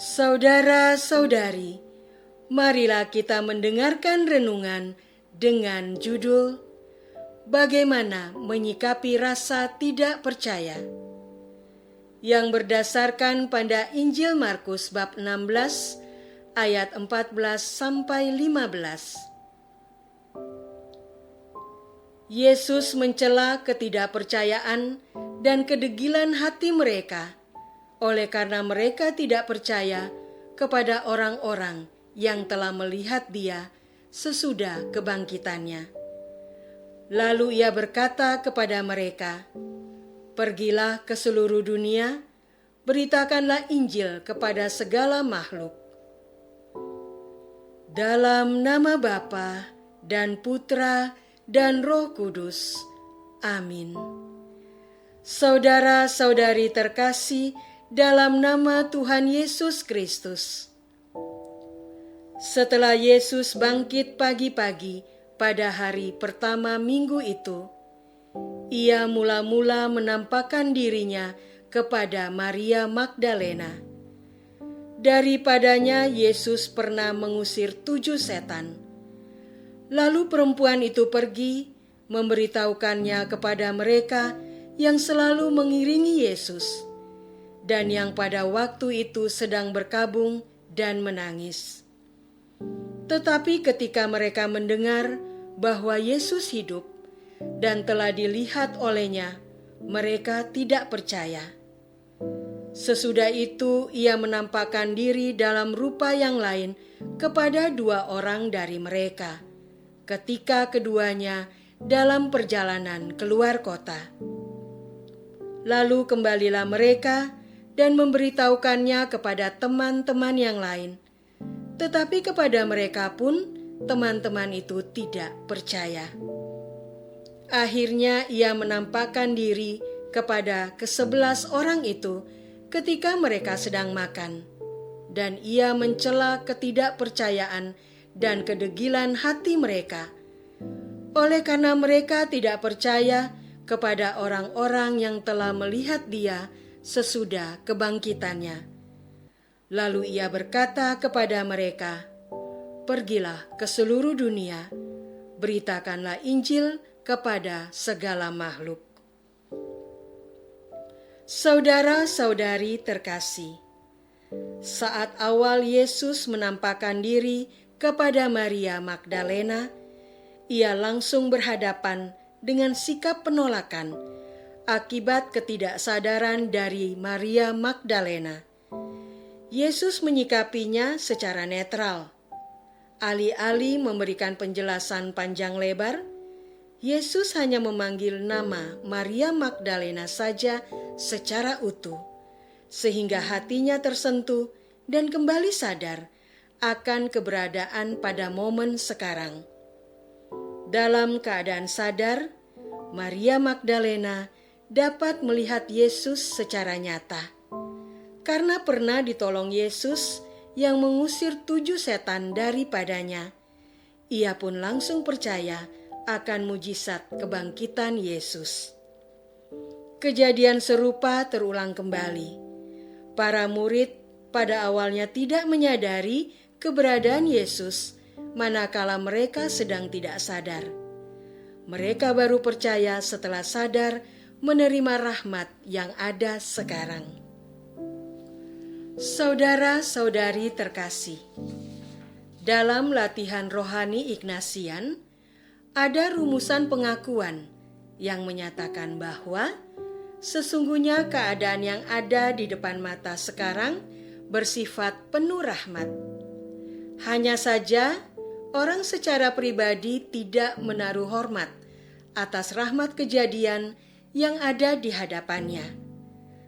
Saudara-saudari, marilah kita mendengarkan renungan dengan judul Bagaimana Menyikapi Rasa Tidak Percaya, yang berdasarkan pada Injil Markus bab 16 ayat 14-15. Yesus mencela ketidakpercayaan dan kedegilan hati mereka oleh karena mereka tidak percaya kepada orang-orang yang telah melihat Dia sesudah kebangkitannya. Lalu Ia berkata kepada mereka, "Pergilah ke seluruh dunia, beritakanlah Injil kepada segala makhluk. Dalam nama Bapa dan Putra dan Roh Kudus. Amin." Saudara-saudari terkasih dalam nama Tuhan Yesus Kristus. Setelah Yesus bangkit pagi-pagi pada hari pertama minggu itu, Ia mula-mula menampakkan dirinya kepada Maria Magdalena. Daripadanya Yesus pernah mengusir 7 setan. Lalu perempuan itu pergi, memberitahukannya kepada mereka yang selalu mengiringi Yesus, dan yang pada waktu itu sedang berkabung dan menangis. Tetapi ketika mereka mendengar bahwa Yesus hidup dan telah dilihat olehnya, mereka tidak percaya. Sesudah itu Ia menampakkan diri dalam rupa yang lain kepada 2 orang dari mereka, ketika keduanya dalam perjalanan keluar kota. Lalu kembalilah mereka dan memberitahukannya kepada teman-teman yang lain. Tetapi kepada mereka pun teman-teman itu tidak percaya. Akhirnya Ia menampakkan diri kepada ke-11 orang itu ketika mereka sedang makan, dan Ia mencela ketidakpercayaan dan kedegilan hati mereka, oleh karena mereka tidak percaya kepada orang-orang yang telah melihat Dia sesudah kebangkitannya. Lalu Ia berkata kepada mereka, "Pergilah ke seluruh dunia, beritakanlah Injil kepada segala makhluk." Saudara-saudari terkasih, saat awal Yesus menampakkan diri kepada Maria Magdalena, Ia langsung berhadapan dengan sikap penolakan akibat ketidaksadaran dari Maria Magdalena. Yesus menyikapinya secara netral. Alih-alih memberikan penjelasan panjang lebar, Yesus hanya memanggil nama Maria Magdalena saja secara utuh, sehingga hatinya tersentuh dan kembali sadar akan keberadaan pada momen sekarang. Dalam keadaan sadar, Maria Magdalena dapat melihat Yesus secara nyata. Karena pernah ditolong Yesus yang mengusir 7 setan daripadanya, ia pun langsung percaya akan mujizat kebangkitan Yesus. Kejadian serupa terulang kembali. Para murid pada awalnya tidak menyadari keberadaan Yesus manakala mereka sedang tidak sadar. Mereka baru percaya setelah sadar menerima rahmat yang ada sekarang. Saudara-saudari terkasih, dalam latihan rohani Ignatian, ada rumusan pengakuan yang menyatakan bahwa sesungguhnya keadaan yang ada di depan mata sekarang bersifat penuh rahmat. Hanya saja, orang secara pribadi tidak menaruh hormat atas rahmat kejadian yang ada di hadapannya,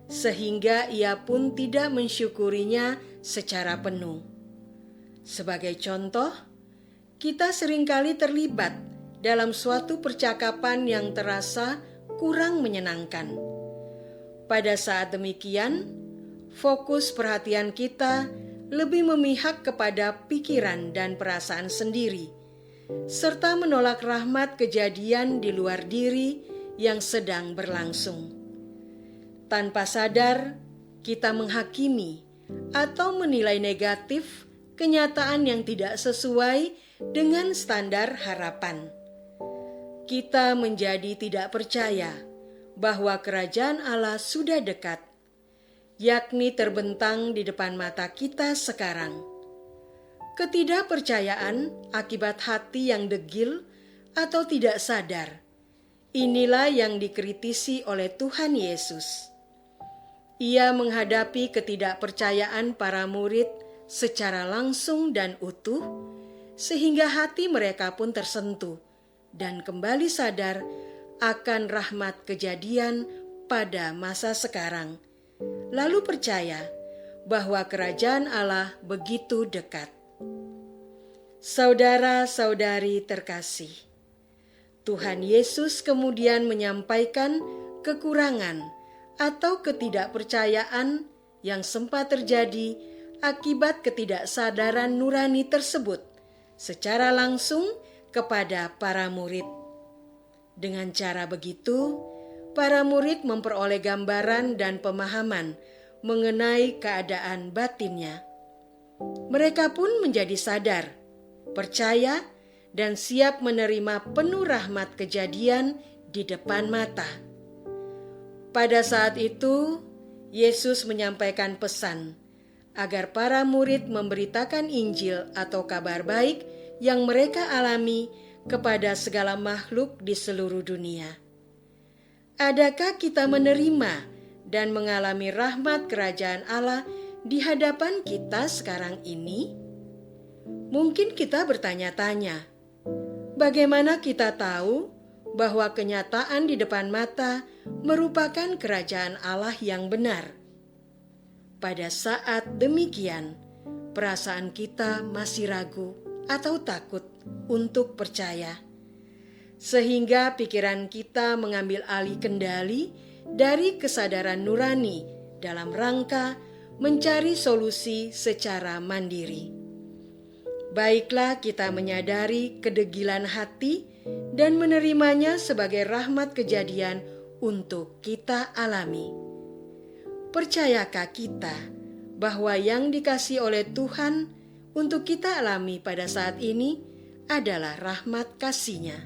sehingga ia pun tidak mensyukurinya secara penuh. Sebagai contoh, kita seringkali terlibat dalam suatu percakapan yang terasa kurang menyenangkan. Pada saat demikian, fokus perhatian kita lebih memihak kepada pikiran dan perasaan sendiri, serta menolak rahmat kejadian di luar diri yang sedang berlangsung. Tanpa sadar, kita menghakimi atau menilai negatif kenyataan yang tidak sesuai dengan standar harapan. Kita menjadi tidak percaya bahwa kerajaan Allah sudah dekat, yakni terbentang di depan mata kita sekarang. Ketidakpercayaan akibat hati yang degil atau tidak sadar, inilah yang dikritisi oleh Tuhan Yesus. Ia menghadapi ketidakpercayaan para murid secara langsung dan utuh, sehingga hati mereka pun tersentuh dan kembali sadar akan rahmat kejadian pada masa sekarang, lalu percaya bahwa kerajaan Allah begitu dekat. Saudara-saudari terkasih, Tuhan Yesus kemudian menyampaikan kekurangan atau ketidakpercayaan yang sempat terjadi akibat ketidaksadaran nurani tersebut secara langsung kepada para murid. Dengan cara begitu, para murid memperoleh gambaran dan pemahaman mengenai keadaan batinnya. Mereka pun menjadi sadar, percaya, dan siap menerima penuh rahmat kejadian di depan mata. Pada saat itu, Yesus menyampaikan pesan agar para murid memberitakan Injil atau kabar baik yang mereka alami kepada segala makhluk di seluruh dunia. Adakah kita menerima dan mengalami rahmat kerajaan Allah di hadapan kita sekarang ini? Mungkin kita bertanya-tanya, bagaimana kita tahu bahwa kenyataan di depan mata merupakan kerajaan Allah yang benar? Pada saat demikian, perasaan kita masih ragu atau takut untuk percaya, sehingga pikiran kita mengambil alih kendali dari kesadaran nurani dalam rangka mencari solusi secara mandiri. Baiklah kita menyadari kedegilan hati dan menerimanya sebagai rahmat kejadian untuk kita alami. Percayakah kita bahwa yang dikasih oleh Tuhan untuk kita alami pada saat ini adalah rahmat kasih-Nya?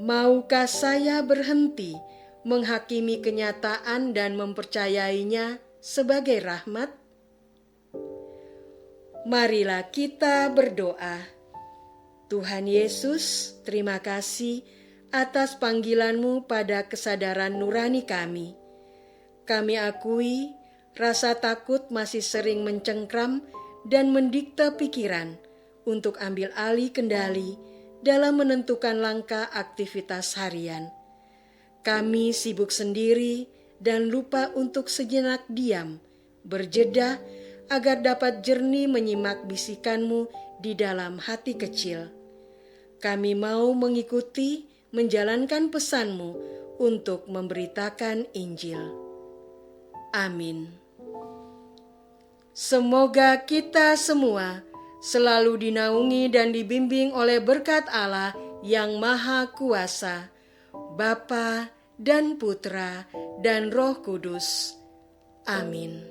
Maukah saya berhenti menghakimi kenyataan dan mempercayainya sebagai rahmat? Marilah kita berdoa. Tuhan Yesus, terima kasih atas panggilan-Mu pada kesadaran nurani kami. Kami akui rasa takut masih sering mencengkram dan mendikte pikiran untuk ambil alih kendali dalam menentukan langkah aktivitas harian. Kami sibuk sendiri dan lupa untuk sejenak diam, berjeda agar dapat jernih menyimak bisikan-Mu di dalam hati kecil. Kami mau mengikuti, menjalankan pesan-Mu untuk memberitakan Injil. Amin. Semoga kita semua selalu dinaungi dan dibimbing oleh berkat Allah yang Maha Kuasa, Bapa dan Putra dan Roh Kudus. Amin.